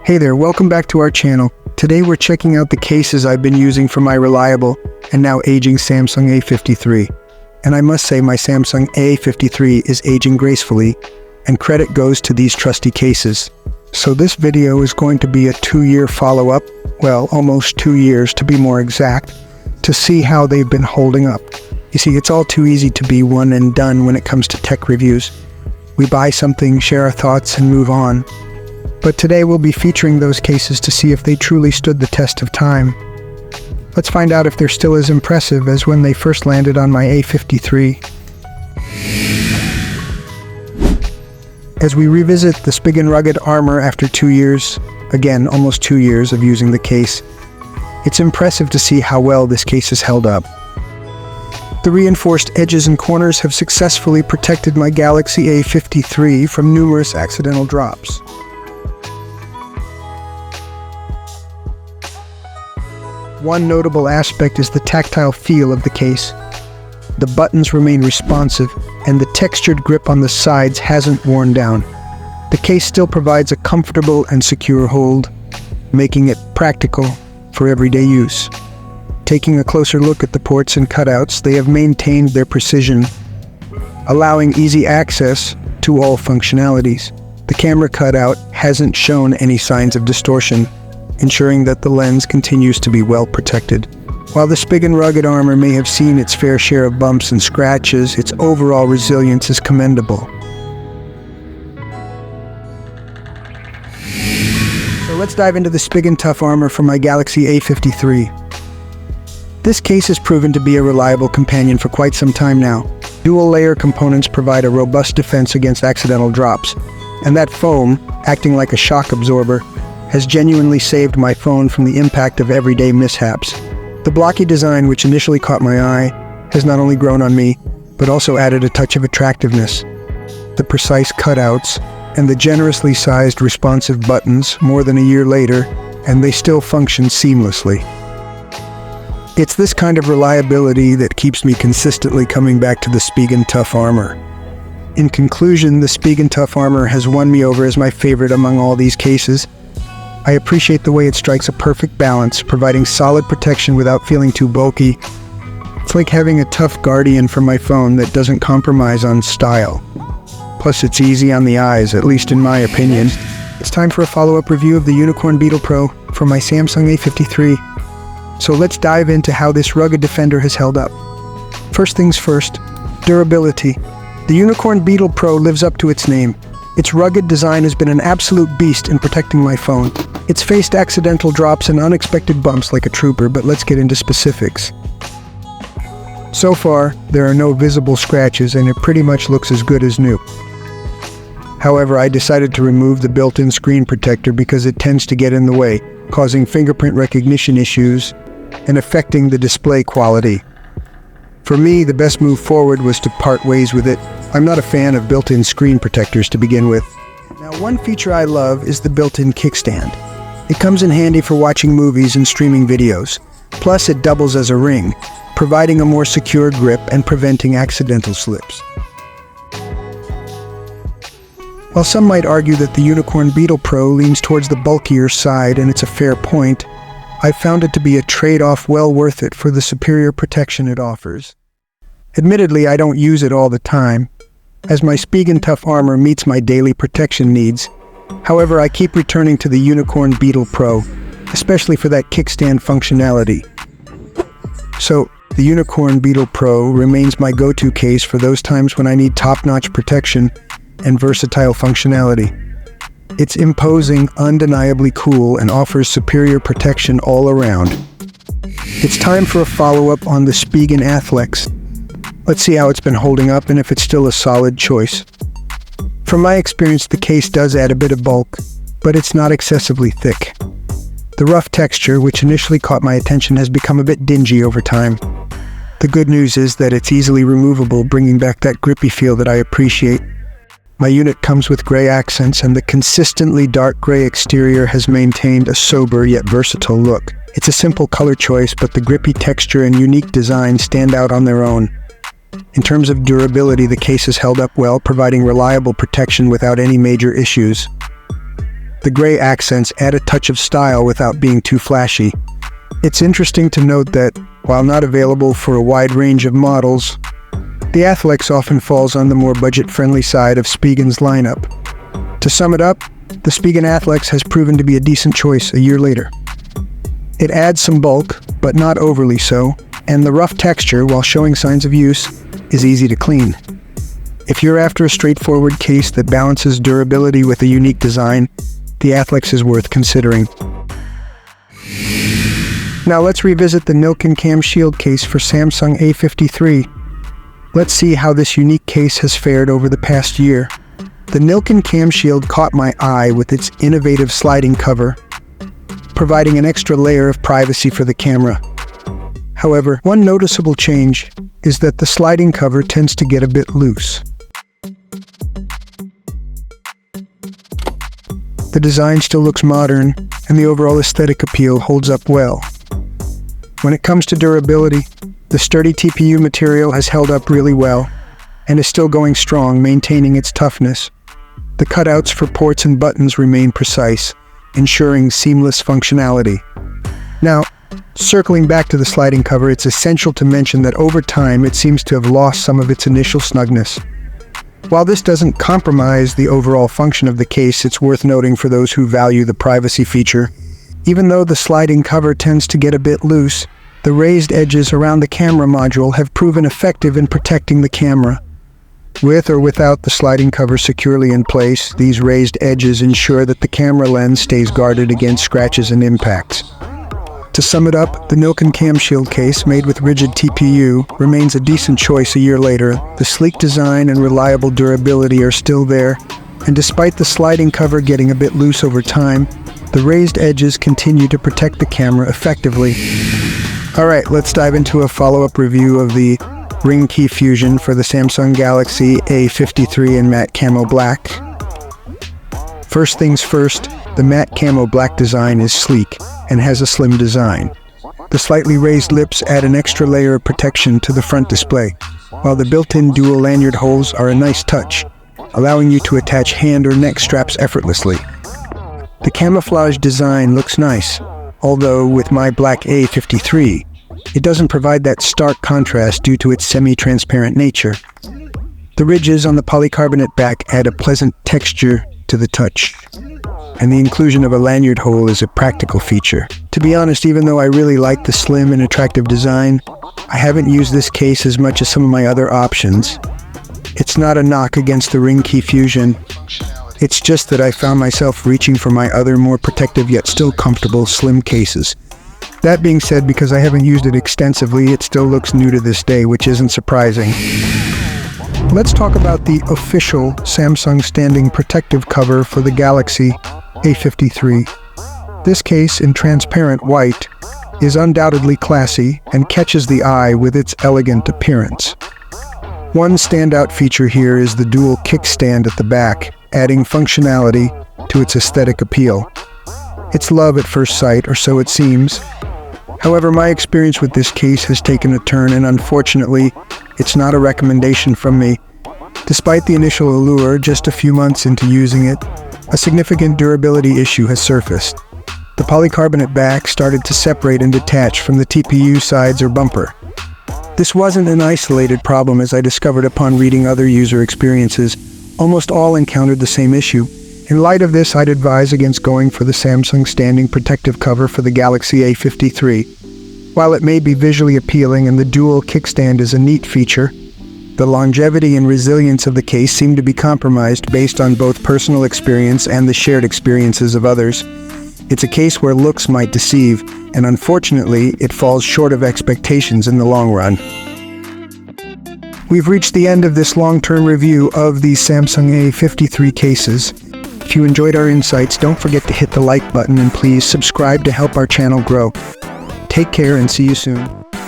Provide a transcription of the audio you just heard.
Hey there, welcome back to our channel. Today we're checking out the cases I've been using for my reliable and now aging Samsung A53. And I must say my Samsung A53 is aging gracefully, and credit goes to these trusty cases. So this video is going to be a 2-year follow-up, well, almost 2 years to be more exact, to see how they've been holding up. You see, it's all too easy to be one and done when it comes to tech reviews. We buy something, share our thoughts, and move on. But today we'll be featuring those cases to see if they truly stood the test of time. Let's find out if they're still as impressive as when they first landed on my A53. As we revisit the Spig & Rugged armor after 2 years, again almost 2 years of using the case, it's impressive to see how well this case has held up. The reinforced edges and corners have successfully protected my Galaxy A53 from numerous accidental drops. One notable aspect is the tactile feel of the case. The buttons remain responsive, and the textured grip on the sides hasn't worn down. The case still provides a comfortable and secure hold, making it practical for everyday use. Taking a closer look at the ports and cutouts, they have maintained their precision, allowing easy access to all functionalities. The camera cutout hasn't shown any signs of distortion, ensuring that the lens continues to be well protected. While the Spig & Rugged armor may have seen its fair share of bumps and scratches, its overall resilience is commendable. So let's dive into the Spig & Tough armor for my Galaxy A53. This case has proven to be a reliable companion for quite some time now. Dual-layer components provide a robust defense against accidental drops, and that foam, acting like a shock absorber, has genuinely saved my phone from the impact of everyday mishaps. The blocky design, which initially caught my eye, has not only grown on me, but also added a touch of attractiveness. The precise cutouts and the generously sized responsive buttons more than a year later, and they still function seamlessly. It's this kind of reliability that keeps me consistently coming back to the Spig & Tough armor. In conclusion, the Spig & Tough armor has won me over as my favorite among all these cases. I appreciate the way it strikes a perfect balance, providing solid protection without feeling too bulky. It's like having a tough guardian for my phone that doesn't compromise on style. Plus, it's easy on the eyes, at least in my opinion. It's time for a follow-up review of the Unicorn Beetle Pro for my Samsung A53. So let's dive into how this rugged defender has held up. First things first, durability. The Unicorn Beetle Pro lives up to its name. Its rugged design has been an absolute beast in protecting my phone. It's faced accidental drops and unexpected bumps like a trooper, but let's get into specifics. So far, there are no visible scratches and it pretty much looks as good as new. However, I decided to remove the built-in screen protector because it tends to get in the way, causing fingerprint recognition issues and affecting the display quality. For me, the best move forward was to part ways with it. I'm not a fan of built-in screen protectors to begin with. Now, one feature I love is the built-in kickstand. It comes in handy for watching movies and streaming videos. Plus, it doubles as a ring, providing a more secure grip and preventing accidental slips. While some might argue that the Unicorn Beetle Pro leans towards the bulkier side, and it's a fair point, I found it to be a trade-off well worth it for the superior protection it offers. Admittedly, I don't use it all the time, as my Spig & Tough armor meets my daily protection needs. However, I keep returning to the Unicorn Beetle Pro, especially for that kickstand functionality. So, the Unicorn Beetle Pro remains my go-to case for those times when I need top-notch protection and versatile functionality. It's imposing, undeniably cool, and offers superior protection all around. It's time for a follow-up on the Spig & Athlex. Let's see how it's been holding up and if it's still a solid choice. From my experience, the case does add a bit of bulk, but it's not excessively thick. The rough texture, which initially caught my attention, has become a bit dingy over time. The good news is that it's easily removable, bringing back that grippy feel that I appreciate. My unit comes with gray accents, and the consistently dark gray exterior has maintained a sober yet versatile look. It's a simple color choice, but the grippy texture and unique design stand out on their own. In terms of durability, the case has held up well, providing reliable protection without any major issues. The gray accents add a touch of style without being too flashy. It's interesting to note that, while not available for a wide range of models, the Athlex often falls on the more budget-friendly side of Spigen's lineup. To sum it up, the Spigen Athlex has proven to be a decent choice a year later. It adds some bulk, but not overly so, and the rough texture, while showing signs of use, is easy to clean. If you're after a straightforward case that balances durability with a unique design, the Athlex is worth considering. Now let's revisit the Nilken Cam Shield case for Samsung A53. Let's see how this unique case has fared over the past year. The Nilken Cam Shield caught my eye with its innovative sliding cover, providing an extra layer of privacy for the camera. However, one noticeable change is that the sliding cover tends to get a bit loose. The design still looks modern, and the overall aesthetic appeal holds up well. When it comes to durability, the sturdy TPU material has held up really well, and is still going strong, maintaining its toughness. The cutouts for ports and buttons remain precise, ensuring seamless functionality. Now, circling back to the sliding cover, it's essential to mention that over time it seems to have lost some of its initial snugness. While this doesn't compromise the overall function of the case, it's worth noting for those who value the privacy feature. Even though the sliding cover tends to get a bit loose, the raised edges around the camera module have proven effective in protecting the camera. With or without the sliding cover securely in place, these raised edges ensure that the camera lens stays guarded against scratches and impacts. To sum it up, the Nilken Cam Shield case, made with rigid TPU, remains a decent choice a year later. The sleek design and reliable durability are still there, and despite the sliding cover getting a bit loose over time, the raised edges continue to protect the camera effectively. Alright, let's dive into a follow-up review of the Ring Key Fusion for the Samsung Galaxy A53 in matte camo black. First things first, the matte camo black design is sleek and has a slim design. The slightly raised lips add an extra layer of protection to the front display, while the built-in dual lanyard holes are a nice touch, allowing you to attach hand or neck straps effortlessly. The camouflage design looks nice, although with my black A53, it doesn't provide that stark contrast due to its semi-transparent nature. The ridges on the polycarbonate back add a pleasant texture to the touch, and the inclusion of a lanyard hole is a practical feature. To be honest, even though I really like the slim and attractive design, I haven't used this case as much as some of my other options. It's not a knock against the Ring Key Fusion. It's just that I found myself reaching for my other more protective yet still comfortable slim cases. That being said, because I haven't used it extensively, it still looks new to this day, which isn't surprising. Let's talk about the official Samsung standing protective cover for the Galaxy A53. This case, in transparent white, is undoubtedly classy and catches the eye with its elegant appearance. One standout feature here is the dual kickstand at the back, adding functionality to its aesthetic appeal. It's love at first sight, or so it seems. However, my experience with this case has taken a turn, and unfortunately, it's not a recommendation from me. Despite the initial allure, just a few months into using it, a significant durability issue has surfaced. The polycarbonate back started to separate and detach from the TPU sides or bumper. This wasn't an isolated problem, as I discovered upon reading other user experiences. Almost all encountered the same issue. In light of this, I'd advise against going for the Samsung standing protective cover for the Galaxy A53. While it may be visually appealing and the dual kickstand is a neat feature, the longevity and resilience of the case seem to be compromised based on both personal experience and the shared experiences of others. It's a case where looks might deceive, and unfortunately, it falls short of expectations in the long run. We've reached the end of this long-term review of the Samsung A53 cases. If you enjoyed our insights, don't forget to hit the like button and please subscribe to help our channel grow. Take care and see you soon.